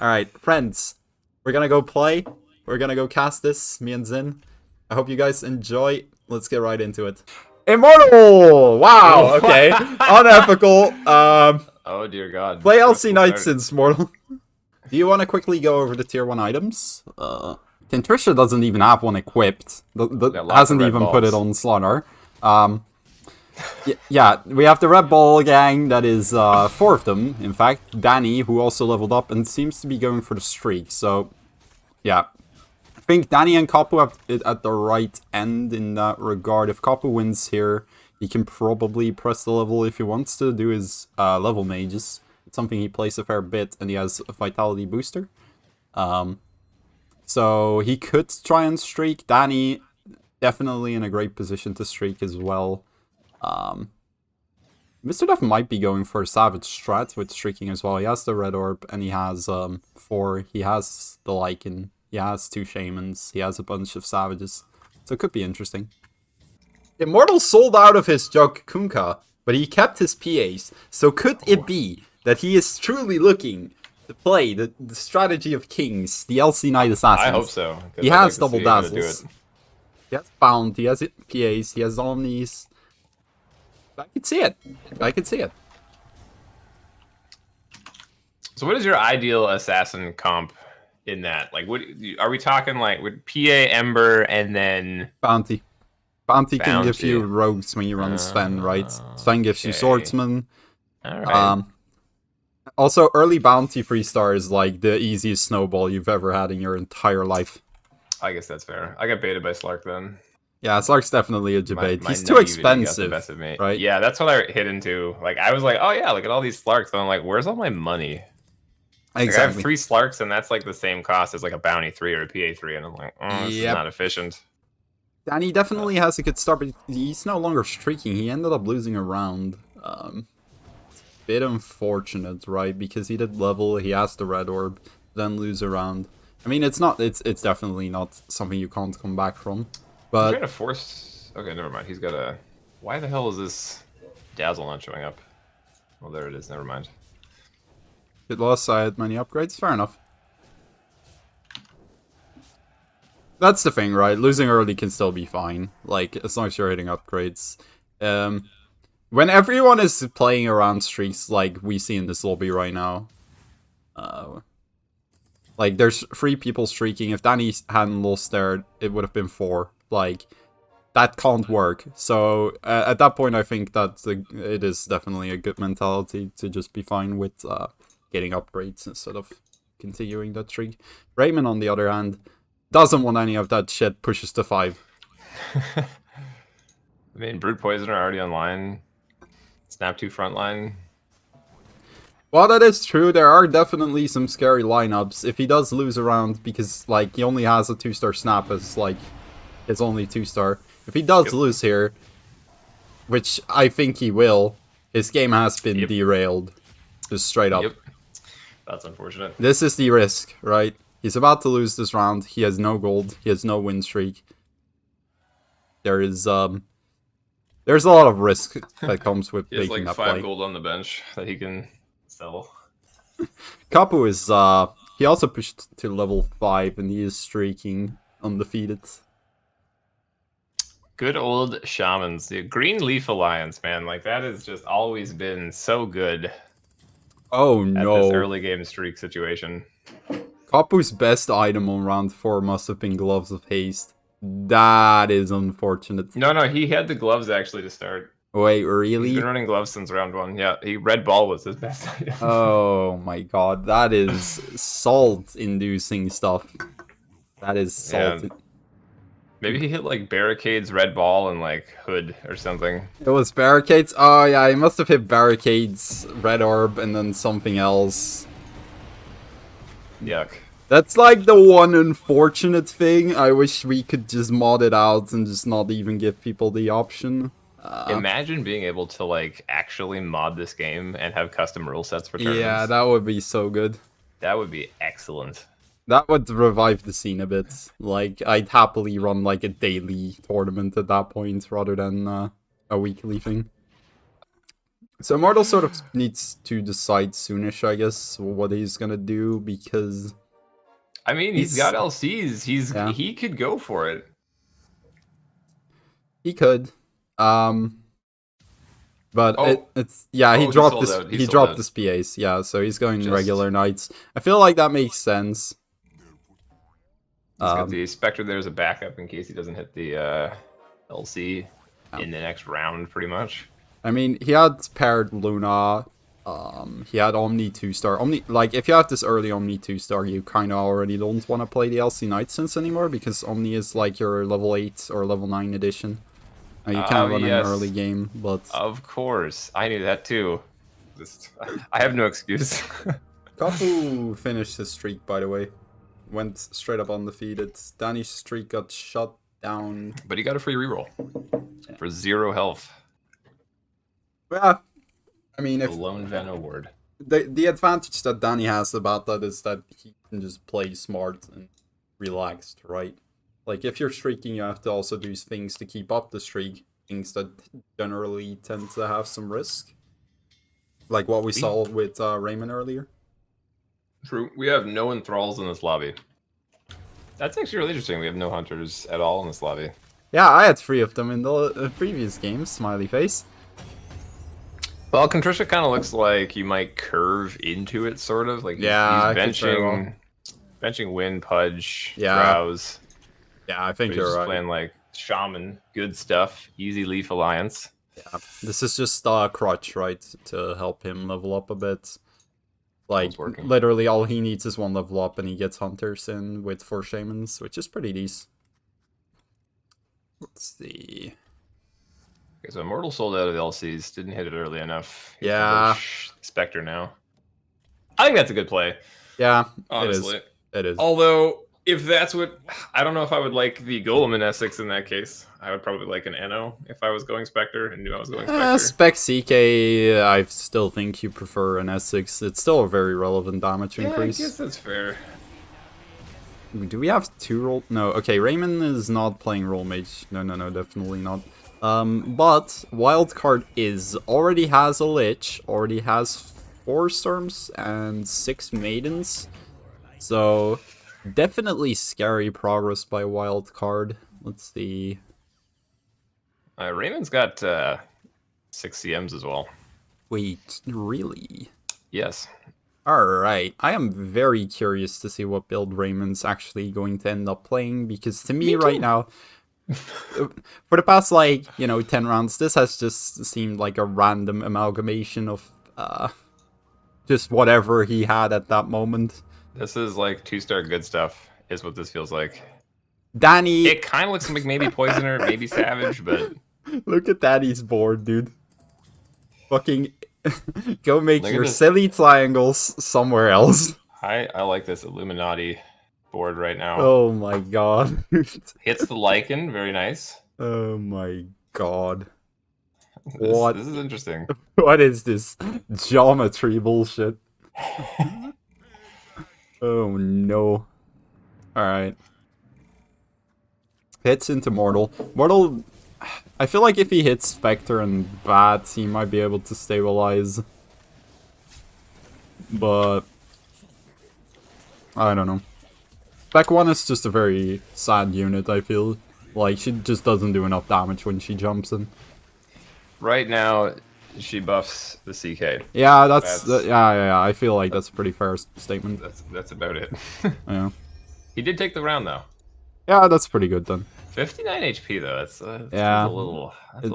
Alright, friends. We're gonna go play. We're gonna go cast this, me and Zin. I hope you guys enjoy. Let's get right into it. Immortal! Wow, okay. Unethical. Oh dear God. Play LC Knight since Mortal. Do you want to quickly go over the tier 1 items? Trisha doesn't even have one equipped. Hasn't even put it on Slaughter. Yeah, we have the Red Ball gang, that is 4 of them, in fact. Danny, who also leveled up and seems to be going for the streak, so yeah. I think Danny and Kapu have it at the right end in that regard. If Kapu wins here, he can probably press the level if he wants to do his level mages. It's something he plays a fair bit, and he has a vitality booster. So he could try and streak. Danny, definitely in a great position to streak as well. Mr. Duff might be going for a Savage strat with streaking as well. He has the Red Orb, and he has 4. He has the Lycan. He has 2 Shamans. He has a bunch of Savages. So it could be interesting. Immortal sold out of his Jug Kunkka, but he kept his PAs. So could it be that he is truly looking to play the strategy of kings, the LC Knight Assassins? I hope so. He has double dazzles. He has Bound. He has PAs. He has Omnis. I can see it. I can see it. So what is your ideal assassin comp in that? Like, what are we talking like with PA, Ember, and then... Bounty. Bounty can give you rogues when you run Sven, right? Sven gives you swordsman. Alright. Also, early bounty 3-star is like the easiest snowball you've ever had in your entire life. I guess that's fair. I got baited by Slark then. Yeah, Slark's definitely a debate. He's too expensive, right? Yeah, that's what I hit into. Like, I was like, oh yeah, look at all these Slarks. And I'm like, where's all my money? Exactly. Like, I have 3 Slarks, and that's like the same cost as like a Bounty 3 or a PA 3. And I'm like, oh, this is not efficient. Danny definitely has a good start, but he's no longer streaking. He ended up losing a round. Bit unfortunate, right? Because he did level, he has the Red Orb, then lose a round. I mean, it's definitely not something you can't come back from. But I'm trying to force... Okay, never mind. He's got a... Why the hell is this Dazzle not showing up? Well, there it is. Never mind. Good loss, I had many upgrades. Fair enough. That's the thing, right? Losing early can still be fine. Like, as long as you're hitting upgrades. When everyone is playing around streaks like we see in this lobby right now, like, there's 3 people streaking. If Danny hadn't lost there, it would have been 4. Like, that can't work. So, at that point, I think that it is definitely a good mentality to just be fine with getting upgrades instead of continuing that streak. Raymond, on the other hand, doesn't want any of that shit, pushes to 5. I mean, Brute Poisoner already online. Snap 2 frontline. Well, that is true. There are definitely some scary lineups. If he does lose a round, because, like, he only has a 2-star snap as, like, his only 2-star. If he does lose here, which I think he will, his game has been derailed. Just straight up. Yep. That's unfortunate. This is the risk, right? He's about to lose this round. He has no gold. He has no win streak. There's a lot of risk that comes with making like that 5 gold on the bench that he can sell. Kapu is he also pushed to level 5 and he is streaking undefeated. Good old shamans. The Green Leaf Alliance, man. Like, that has just always been so good. Oh no. At this early game streak situation. Kapu's best item on round 4 must have been Gloves of Haste. That is unfortunate. No, he had the gloves actually to start. Wait, really? He's been running gloves since round 1. Yeah, Red Ball was his best item. Oh my god, that is salt-inducing stuff. That is salt. Yeah. Maybe he hit like Barricades, Red Ball, and like Hood or something. It was Barricades? Oh yeah, he must have hit Barricades, Red Orb, and then something else. Yuck. That's like the one unfortunate thing. I wish we could just mod it out and just not even give people the option. Imagine being able to like actually mod this game and have custom rule sets for tournaments. Yeah, that would be so good. That would be excellent. That would revive the scene a bit. Like, I'd happily run like a daily tournament at that point rather than a weekly thing. So Immortal sort of needs to decide soonish, I guess, what he's gonna do because I mean, he's he's got LCs. yeah, He could go for it. he could. Um but Oh, it's yeah, oh, he sold out. He he sold dropped out. this PAs, yeah, so he's going Just regular knights. I feel like that makes sense. he's got Um the Spectre there as a backup in case he doesn't hit the LC yeah. in the next round, pretty much. I mean, he had paired Luna. He had Omni 2-star. Omni, like, if you have this early Omni 2-star, you kind of already don't want to play the LC Night Sense anymore because Omni is like your level 8 or level 9 edition. You Oh can run an early yes, game, but of course. I knew that too. Just, I have no excuse. Kafu finished his streak, by the way. Went straight up undefeated. Danny's streak got shut down. But he got a free reroll for 0 health. Yeah, I mean, The if Lone Ven Award. the advantage that Danny has about that is that he can just play smart and relaxed, right? Like, if you're streaking, you have to also do things to keep up the streak. Things that generally tend to have some risk. Like what we saw with Raymond earlier. True. We have no enthralls in this lobby. That's actually really interesting. We have no hunters at all in this lobby. Yeah, I had 3 of them in the previous game, smiley face. Well, Contricia kind of looks like you might curve into it, sort of. Like Yeah, I he's could very well. benching Win, Pudge, Yeah. Browse. Yeah, I think But he's you're just right. playing like Shaman, good stuff, easy Leaf Alliance. Yeah, this is just crutch, right, to help him level up a bit. Like, literally all he needs is 1 level up and he gets Hunters in with 4 Shamans, which is pretty decent. Let's see. Okay, so Immortal sold out of the LCs, didn't hit it early enough. Yeah. Spectre now. I think that's a good play. Yeah, honestly. It is. Although, if that's what... I don't know if I would like the Golem in Essex in that case. I would probably like an NO if I was going Spectre and knew I was going Spectre. Spec CK, I still think you prefer an S6. It's still a very relevant damage increase. I guess that's fair. Do we have 2 roll? No, okay, Raymond is not playing Roll Mage. No, definitely not. But Wildcard already has a Lich, already has 4 Storms and 6 Maidens. So, definitely scary progress by Wildcard. Let's see. Raymond's got 6 CMs as well. Wait, really? Yes. Alright, I am very curious to see what build Raymond's actually going to end up playing, because to me right now, for the past, 10 rounds, this has just seemed like a random amalgamation of just whatever he had at that moment. This is like 2-star good stuff, is what this feels like. Danny... It kind of looks like maybe Poisoner, maybe Savage, but... Look at Danny's board, dude. Fucking... Go make your silly triangles somewhere else. I like this Illuminati board right now. Oh my god. Hits the Lycan, very nice. Oh my god. This is interesting. What is this geometry bullshit? Oh no. Alright. Hits into Mortal. Mortal... I feel like if he hits Spectre and Bats, he might be able to stabilize. But... I don't know. Spec 1 is just a very sad unit, I feel. Like, she just doesn't do enough damage when she jumps in. Right now, she buffs the CK. Yeah, yeah, I feel like that's a pretty fair statement. That's about it. Yeah. He did take the round, though. Yeah, that's pretty good then. 59 HP though. That's yeah. a little.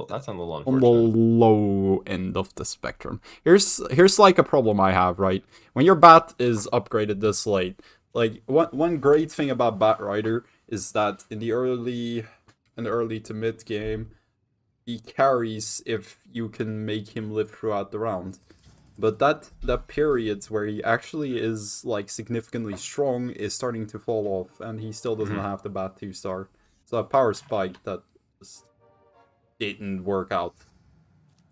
That's a little unfortunate. On the low end of the spectrum. Here's like a problem I have, right? When your bat is upgraded this late, like one great thing about Bat Rider is that in the early to mid game, he carries if you can make him live throughout the round. But that period where he actually is like significantly strong is starting to fall off, and he still doesn't have the Bat 2-star. So a power spike that just didn't work out.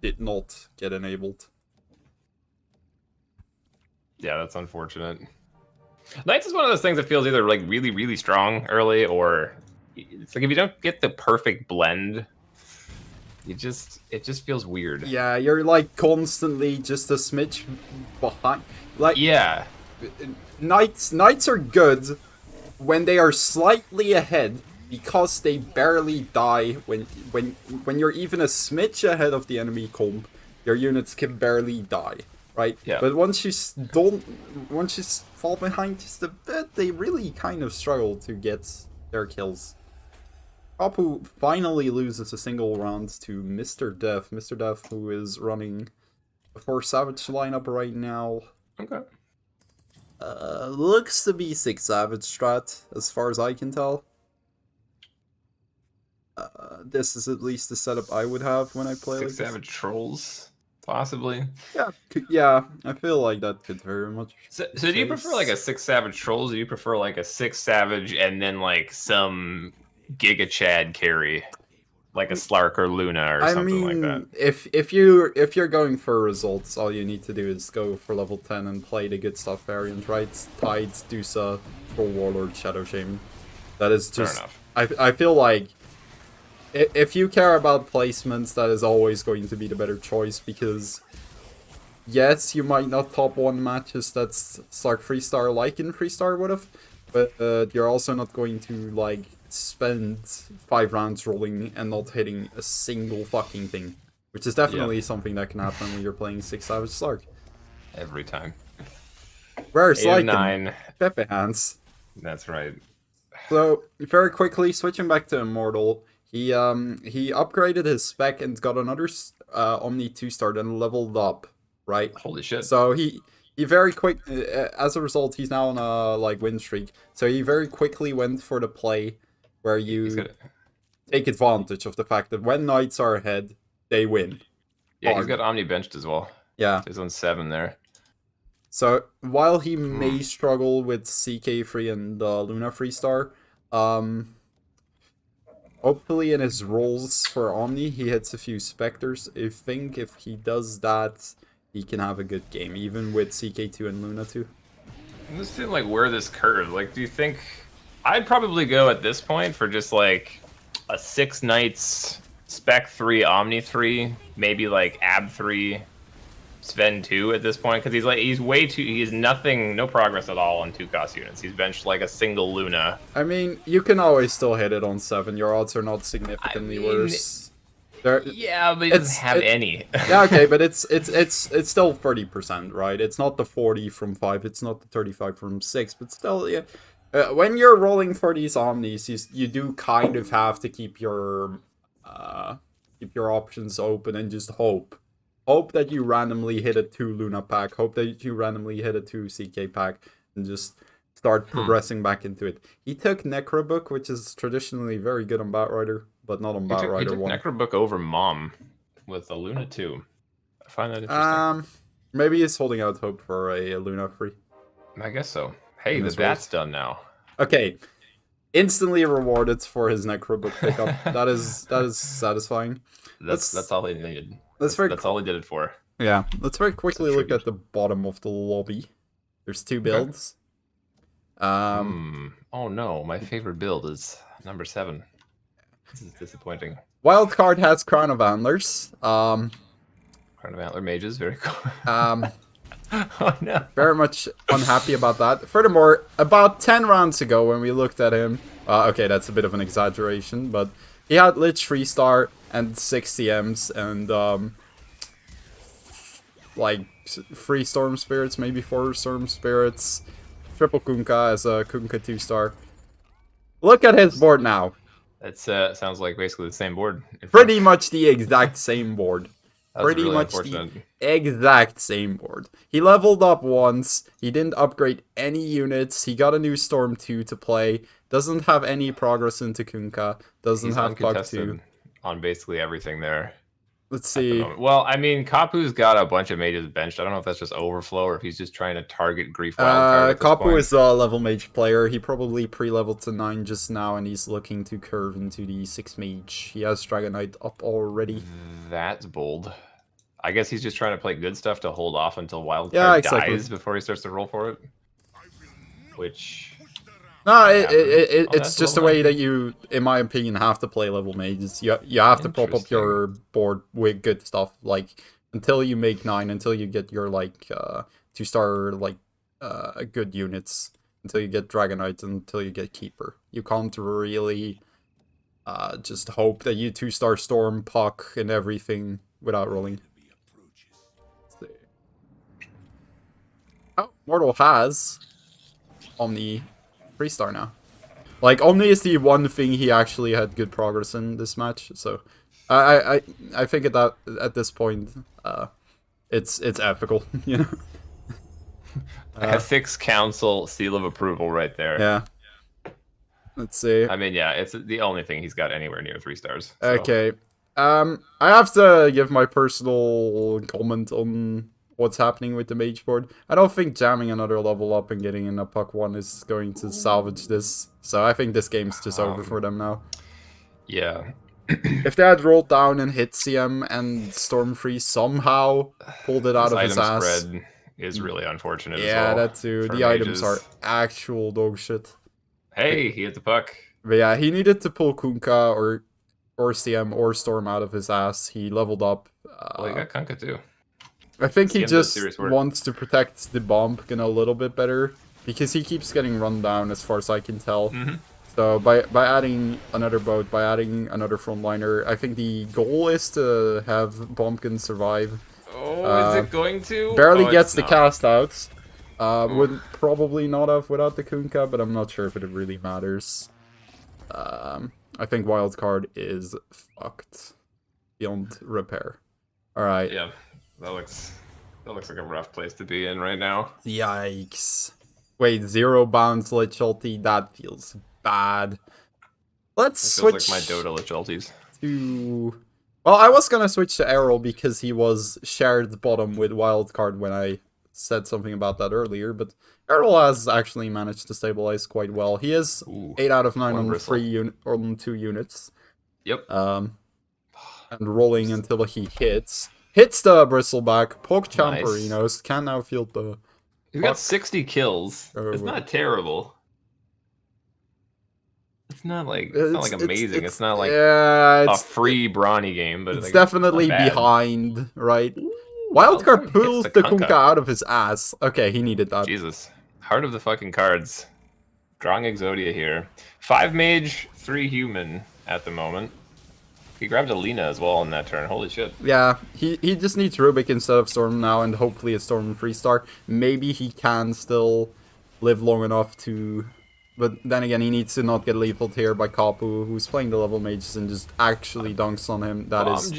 Did not get enabled. Yeah, that's unfortunate. Knights is one of those things that feels either like really, really strong early, or it's like if you don't get the perfect blend, it just feels weird. Yeah, you're like constantly just a smidge behind. Like Yeah. knights are good when they are slightly ahead because they barely die when you're even a smidge ahead of the enemy comp, your units can barely die, right? Yeah. But once you fall behind just a bit, they really kind of struggle to get their kills. Kapu finally loses a single round to Mr. Def. Mr. Def, who is running a 4 Savage lineup right now. Okay. Looks to be 6 Savage strat, as far as I can tell. This is at least the setup I would have when I play 6 like Savage Trolls, possibly. Yeah, I feel like that could very much. So do you prefer like a 6 Savage Trolls, or do you prefer like a 6 Savage and then like some Giga Chad carry? Like a Slark or Luna or something like that. If you're going for results, all you need to do is go for level 10 and play the good stuff variant, right? Tides, Dusa, Troll Warlord, Shadow Shaman. That is just... Fair enough. I feel like if you care about placements, that is always going to be the better choice, because yes, you might not top 1 matches that's Slark Freestar like in Freestar would have, but you're also not going to like spend 5 rounds rolling and not hitting a single fucking thing, which is definitely something that can happen when you're playing 6 Savage Slark. Every time. Where's like 9 Pepe hands? That's right. So very quickly switching back to Immortal, he upgraded his spec and got another Omni 2-star and leveled up, right? Holy shit. So he very quick, as a result, he's now on a like win streak. So he very quickly went for the play where you take advantage of the fact that when knights are ahead, they win. Yeah, he's got Omni benched as well. Yeah. He's on 7 there. So while he may struggle with CK free and Luna Freestar, hopefully in his rolls for Omni, he hits a few Spectres. I think if he does that, he can have a good game, even with CK2 and Luna 2. I'm just feeling like where this curve. Like, do you think... I'd probably go at this point for just like a 6 Knights, Spec 3, Omni 3, maybe like Ab 3, Sven 2 at this point, because he's no progress at all on 2-cost units. He's benched like a single Luna. I mean, you can always still hit it on 7. Your odds are not significantly worse. Yeah, but he doesn't have any. Yeah, okay, but it's still 30%, right? It's not the 40 from 5, it's not the 35 from 6, but still, yeah. When you're rolling for these Omnis, you do kind of have to keep your options open and just hope. Hope that you randomly hit a 2 Luna pack, hope that you randomly hit a 2 CK pack, and just start progressing back into it. He took Necrobook, which is traditionally very good on Batrider, but not on Batrider 1. He took Necrobook over Mom with a Luna 2. I find that interesting. Maybe he's holding out hope for a Luna free. I guess so. Hey, the bat's done now. Okay. Instantly rewarded for his Necrobook pickup. that is satisfying. That's all he needed. That's all he did it for. Yeah. Let's very quickly look at the bottom of the lobby. There's 2 builds. Oh no, my favorite build is number 7. This is disappointing. Wildcard has Crown of Antlers. Crown of Antler Mages, very cool. Oh no. Very much unhappy about that. Furthermore, about 10 rounds ago when we looked at him, okay, that's a bit of an exaggeration, but he had Lich Freestar and 6 CMs and like 3 Storm Spirits, maybe 4 Storm Spirits, triple Kunkka as a Kunkka 2-star. Look at his board now. That sounds like basically the same board. Pretty much the exact same board. Pretty really much the exact same board. He leveled up once. He didn't upgrade any units. He got a new Storm 2 to play. Doesn't have any progress into Kunkka. Doesn't have Pug 2. On basically everything there. Let's see. Well, I mean, Kapu's got a bunch of mages benched. I don't know if that's just overflow or if he's just trying to target Grief Wildcard. Kapu is a level mage player. He probably pre-leveled to 9 just now, and he's looking to curve into the 6 mage. He has Dragon Knight up already. That's bold. I guess he's just trying to play good stuff to hold off until Wildcard dies before he starts to roll for it. Which... No, Oh, it's that's just the level way 9. that you, in my opinion, have to play level mages. You have to prop up Interesting. your board with good stuff, like until you make 9, until you get your like 2-star like good units, until you get Dragonite, until you get Keeper. You can't really just hope that you 2-star Storm, Puck, and everything without rolling. Let's see. Oh, Mortal has Omni 3-star now. Like, Omni is the one thing he actually had good progress in this match, so I think at this point, it's ethical, you know? Ethics Council seal of approval right there. Yeah. Let's see. I mean, yeah, it's the only thing he's got anywhere near 3 stars. So. Okay. I have to give my personal comment on what's happening with the mage board. I don't think jamming another level up and getting in a puck 1 is going to salvage this. So I think this game's just over for them now. Yeah. If they had rolled down and hit CM and Stormfree somehow pulled it out of his ass. Spread is really unfortunate as well. Yeah, that too. The items are actual dog shit. Hey, he hit the puck. But yeah, he needed to pull Kunkka or CM or Storm out of his ass. He leveled up. Well, he got Kunkka too. I think he just wants to protect the Bombkin a little bit better, because he keeps getting run down as far as I can tell. So by adding another boat, by adding another frontliner, I think the goal is to have Bombkin survive. Oh, is it going to? Barely gets the cast outs. Would probably not have without the Kunkka, but I'm not sure if it really matters. I think wildcard is fucked beyond repair. All right. Yeah, that looks like a rough place to be in right now. Yikes! Wait, 0 bounce Lich ulti. That feels bad. Let's switch. Like my Dota Lich ultis. To. Well, I was gonna switch to Errol because he was shared bottom with wildcard when I said something about that earlier, but Errol has actually managed to stabilize quite well. He is 8 out of 9 on 2 units. Yep. And rolling until he hits the bristleback. Poke Champerinos can now field the. He's got 60 kills. It's not terrible. It's not like amazing. It's not like a free brawny game, but it's definitely behind, right? Wildcard pulls the Kunkka out of his ass. Okay, he needed that. Jesus. Heart of the fucking cards. Drawing Exodia here. 5 mage, 3 human at the moment. He grabbed a Lina as well in that turn. Holy shit. Yeah, he just needs Rubik instead of Storm now, and hopefully a Storm 3-star. Maybe he can still live long enough to... But then again, he needs to not get lethal here by Kapu, who's playing the level mages and just actually dunks on him. That is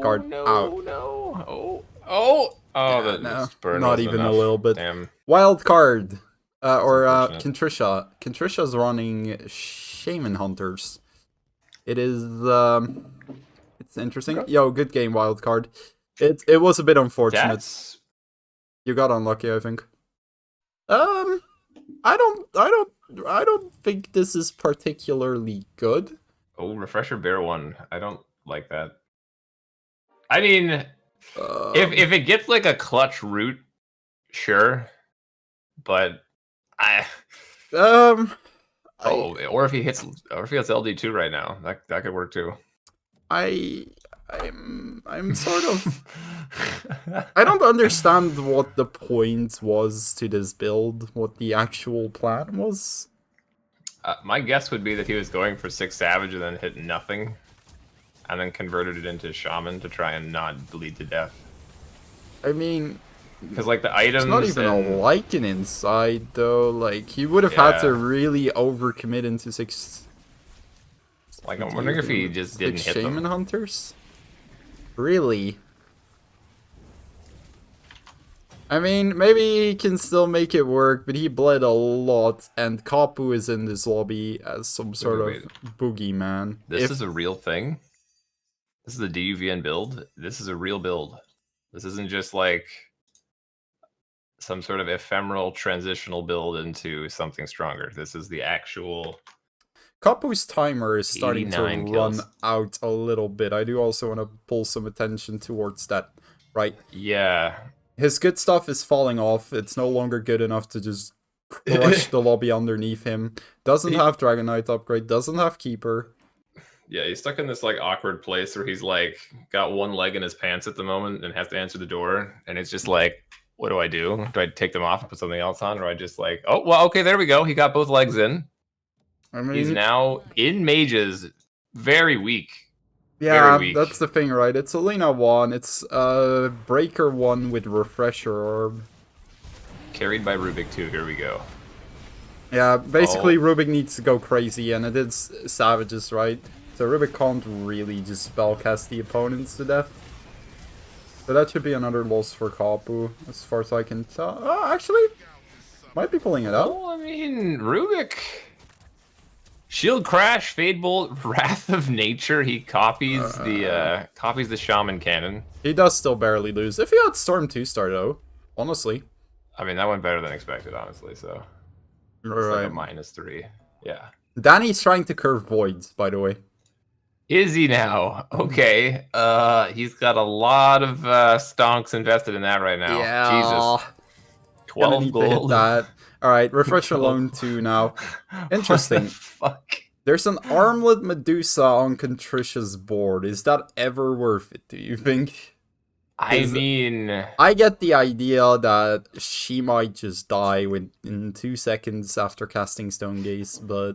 card out. Oh, no, not even a little bit. Damn. Wild card, or Contrisha. Contrisha's running Shaman Hunters. It is it's interesting. Okay. Yo, good game, wild card. It was a bit unfortunate. You got unlucky, I think. I don't think this is particularly good. Oh, Refresher Bear 1. I don't like that. I mean, if it gets like a clutch root, sure. But or if he hits LD2 right now, that could work too. I'm sort of I don't understand what the point was to this build, what the actual plan was. My guess would be that he was going for 6 Savage and then hit nothing, and then converted it into Shaman to try and not bleed to death. I mean, because like the items, it's not even a Lycan inside though. Like he would have had to really overcommit into 6. Like I'm wondering if he just didn't hit Shaman Hunters. Really? I mean, maybe he can still make it work, but he bled a lot, and Kapu is in this lobby as some sort of boogeyman. This is a real thing? This is a DUVN build? This is a real build. This isn't just like some sort of ephemeral transitional build into something stronger. This is the actual... Kapu's timer is starting to run out a little bit. I do also want to pull some attention towards that, right? Yeah. His good stuff is falling off. It's no longer good enough to just crush the lobby underneath him. Doesn't He- have Dragon Knight upgrade, doesn't have Keeper. Yeah, he's stuck in this like awkward place where he's like got one leg in his pants at the moment and has to answer the door, and it's just like, what do I do? Do I take them off and put something else on, or I just like, oh well, okay, there we go. He got both legs in. I mean, He's now in mages, very weak. yeah, very weak. that's the thing, right? It's Alina 1, it's Breaker 1 with Refresher Orb. Carried by Rubik too. Here we go. Yeah, basically Rubik needs to go crazy, and it is Savages, right? So Rubik can't really just spellcast the opponents to death. So that should be another loss for Kapu, as far as I can tell. Oh, actually, might be pulling it out. Well, I mean, Rubik. Shield Crash, Fade Bolt, Wrath of Nature. He copies the Shaman Cannon. He does still barely lose. If he had Storm 2-star though, honestly. I mean, that went better than expected, honestly. So it's like a -3. Yeah. Danny's trying to curve Voids, by the way. Is he now? Okay. He's got a lot of stonks invested in that right now. Yeah. Jesus. 12 gold. Alright, Refresh Alone 2 now. Interesting. Fuck. There's an Armlet Medusa on Contricia's board. Is that ever worth it, do you think? I mean, I get the idea that she might just die in 2 seconds after casting Stone Gaze, but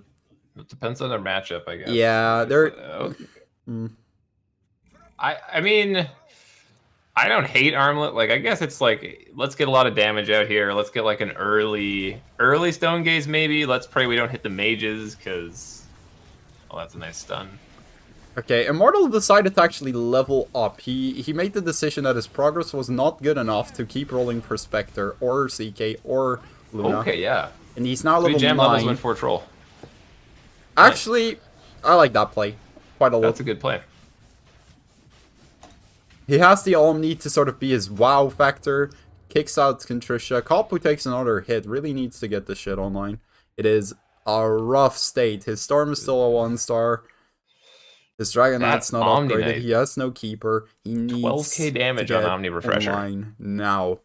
it depends on their matchup, I guess. yeah, they're. I mean, I don't hate Armlet. Like, I guess it's like, let's get a lot of damage out here. Let's get like an early Stone Gaze maybe. Let's pray we don't hit the mages, because, oh, that's a nice stun. Okay, Immortal decided to actually level up. He made the decision that his progress was not good enough to keep rolling for Spectre or CK or Luna. Okay, yeah. And he's now level 9. Levels went for troll. Actually, I like that play quite a lot. That's a good play. He has the Omni to sort of be his wow factor. Kicks out Contricia. Kapu takes another hit. Really needs to get this shit online. It is a rough state. His Storm is still a 1-star. His Dragon Knight's not Omni upgraded. Knight. He has no Keeper. He needs 12k damage to on get Omni Refresher. online now.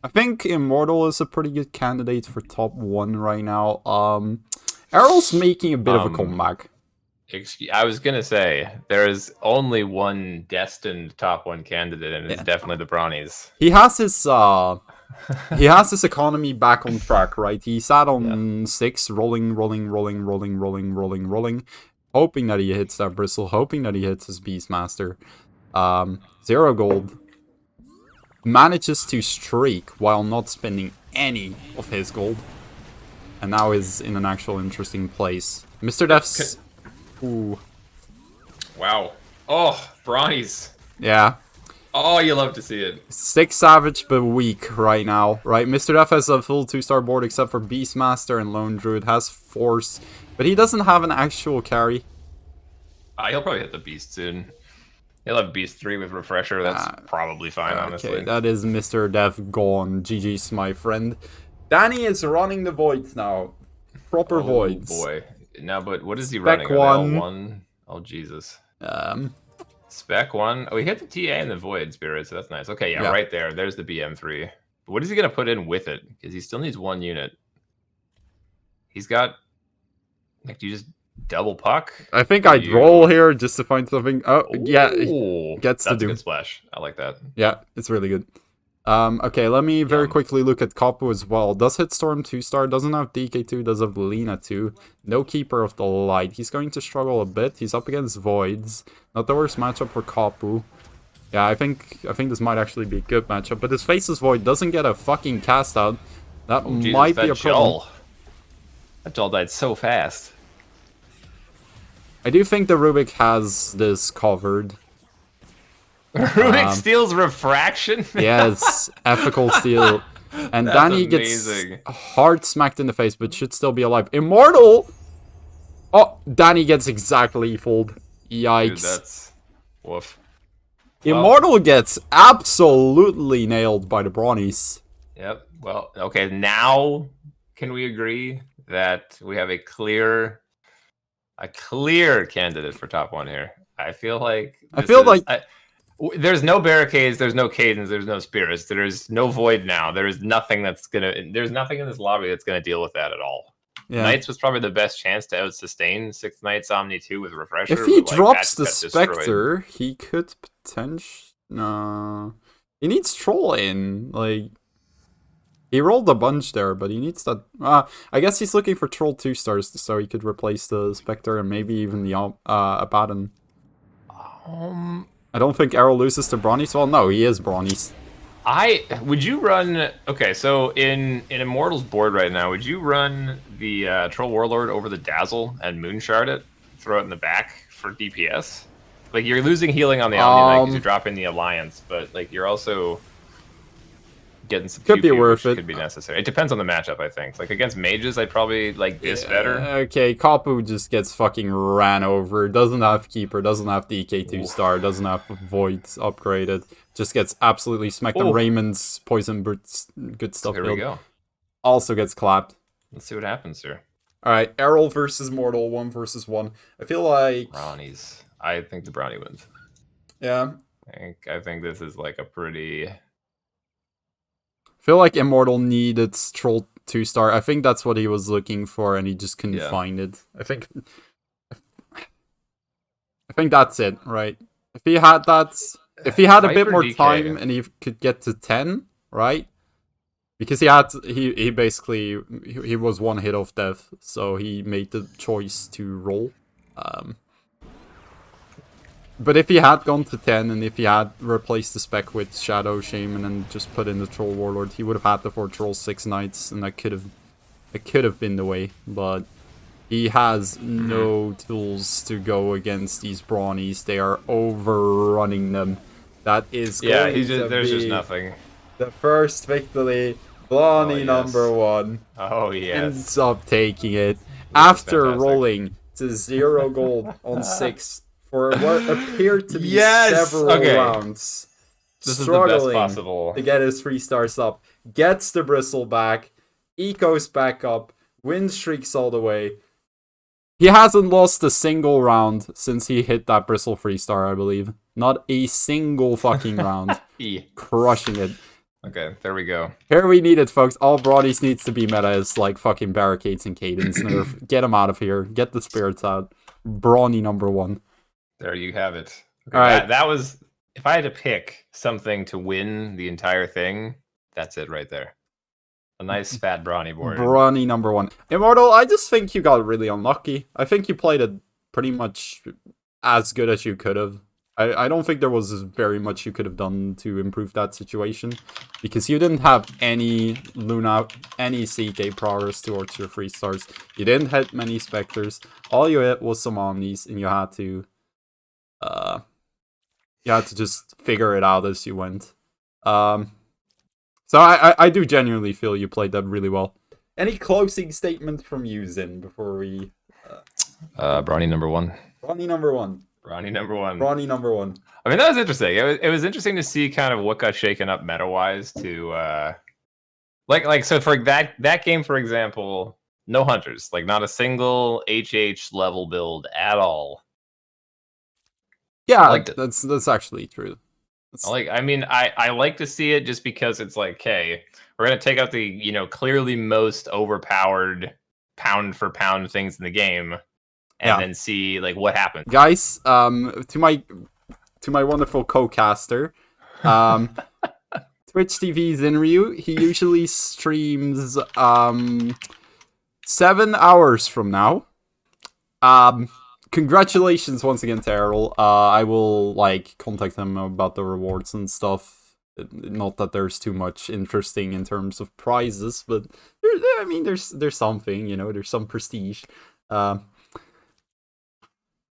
I think Immortal is a pretty good candidate for top 1 right now. Errol's making a bit of a comeback. I was gonna say there is only one destined top 1 candidate, and it's definitely the Brownies. He has his economy back on track, right? He sat on 6, rolling, hoping that he hits that Bristle, hoping that he hits his Beastmaster. 0 gold. Manages to streak while not spending any of his gold. And now is in an actual interesting place. Mr. Def's... Ooh. Wow. Oh, Brownies. Yeah. Oh, you love to see it. 6 Savage, but weak right now, right? Mr. Def has a full 2-star board except for Beastmaster and Lone Druid. Has Force, but he doesn't have an actual carry. He'll probably hit the Beast soon. He'll have Beast 3 with Refresher. That's probably fine, honestly. Okay, that is Mr. Def gone. GG's, my friend. Danny is running the Voids now. Proper Voids. Oh, boy. Now, but what is he Spec running? 1. Oh, Jesus. Spec 1. Oh, he hit the TA and the Void Spirit, so that's nice. Okay, yeah, right there. There's the BM3. But what is he going to put in with it? Because he still needs 1 unit. He's got... Like, do you just double puck? I think I'd roll here just to find something. Oh, yeah. Gets that's to do. A good splash. I like that. Yeah, it's really good. Okay, let me very quickly look at Kapu as well. Does hit Storm 2-star, doesn't have DK2, does have Lina 2. No Keeper of the Light. He's going to struggle a bit. He's up against Voids. Not the worst matchup for Kapu. Yeah, I think this might actually be a good matchup. But his Faceless Void doesn't get a fucking cast out. That might be a problem. That Jol died so fast. I do think the Rubik has this covered. Rubik steals Refraction? Yes, Ethical Steal. And Danny gets hard smacked in the face, but should still be alive. Immortal! Oh, Danny gets exactly fooled. Yikes. Dude, that's... Woof. Immortal gets absolutely nailed by the Brownies. Yep. Well, okay, now can we agree that we have a clear candidate for top 1 here? I feel like There's no barricades, there's no cadence, there's no spirits, there's no void now. There's nothing there's nothing in this lobby that's gonna deal with that at all. Yeah. Knights was probably the best chance to out-sustain 6 Knights Omni 2 with Refresher. If he but, like, drops that the got destroyed. Spectre, he could potentially... No. He needs Troll in. Like, he rolled a bunch there, but he needs that... I guess he's looking for Troll 2 stars so he could replace the Spectre and maybe even the Abaddon. I don't think Arrow loses to Brownies. Well, no, he is Brownies. Would you run... Okay, so in Immortals board right now, would you run the Troll Warlord over the Dazzle and Moonshard it? Throw it in the back for DPS? Like, you're losing healing on the Omni Knight because you're dropping the Alliance, but, like, you're also getting some could be pew-pew, worth which it. Could be necessary. It depends on the matchup, I think. Like, against mages, I'd probably like this better. Okay, Kapu just gets fucking ran over. Doesn't have Keeper, doesn't have DK 2 star, doesn't have Voids upgraded. Just gets absolutely smacked. And Raymond's Poison Boots, good stuff. Here we go. Also gets clapped. Let's see what happens here. Alright, Errol versus Mortal, 1 versus 1. I feel like... Brownies. I think the Brownie wins. Yeah. I think this is like a pretty... I feel like Immortal needed Troll 2 star. I think that's what he was looking for and he just couldn't find it. I think that's it, right? If he had that... If he had a bit more time and he could get to 10, right? Because he basically he was one hit off death, so he made the choice to roll. But if he had gone to 10 and if he had replaced the spec with Shadow Shaman and just put in the Troll Warlord, he would have had the 4 Troll 6 Knights, and that could have been the way. But he has no tools to go against these Brawnies. They are overrunning them. That is going there's just nothing. The first victory, Brawny number 1. Oh yes. Ends up taking it after rolling to 0 gold on 6 for what appeared to be several rounds. This is the best possible to get his 3 stars up. Gets the Bristle back, ecos back up, win streaks all the way. He hasn't lost a single round since he hit that Bristle 3 star, I believe. Not a single fucking round. Crushing it. Okay, there we go. Here we need it, folks. All Brodies needs to be meta is like fucking Barricades and Cadence. Nerf. Get him out of here. Get the spirits out. Brawny number 1. There you have it. Okay, all right. That was... If I had to pick something to win the entire thing, that's it right there. A nice fat Brawny board. Brawny number 1. Immortal, I just think you got really unlucky. I think you played it pretty much as good as you could have. I don't think there was very much you could have done to improve that situation. Because you didn't have any Luna, any CK progress towards your 3 stars. You didn't hit many Spectres. All you hit was some Omnis, and you had to just figure it out as you went. So I do genuinely feel you played that really well. Any closing statement from you, Zin, before we... Brawny number 1. Brawny number 1. Brawny number 1. Brawny number 1. I mean, that was interesting. It was interesting to see kind of what got shaken up meta-wise to... so for that game, for example, no Hunters. Like, not a single HH level build at all. Yeah, that's actually true. I like to see it just because it's like, okay, we're gonna take out the clearly most overpowered pound for pound things in the game, and then see like what happens. Guys, to my wonderful co-caster, Twitch TV Zinryu, he usually streams 7 hours from now. Congratulations once again to Errol. I will contact him about the rewards and stuff. Not that there's too much interesting in terms of prizes, but there's something, there's some prestige.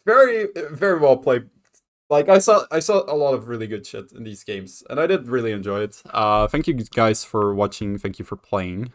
Very very well played. I saw a lot of really good shit in these games, and I did really enjoy it. Thank you guys for watching. Thank you for playing.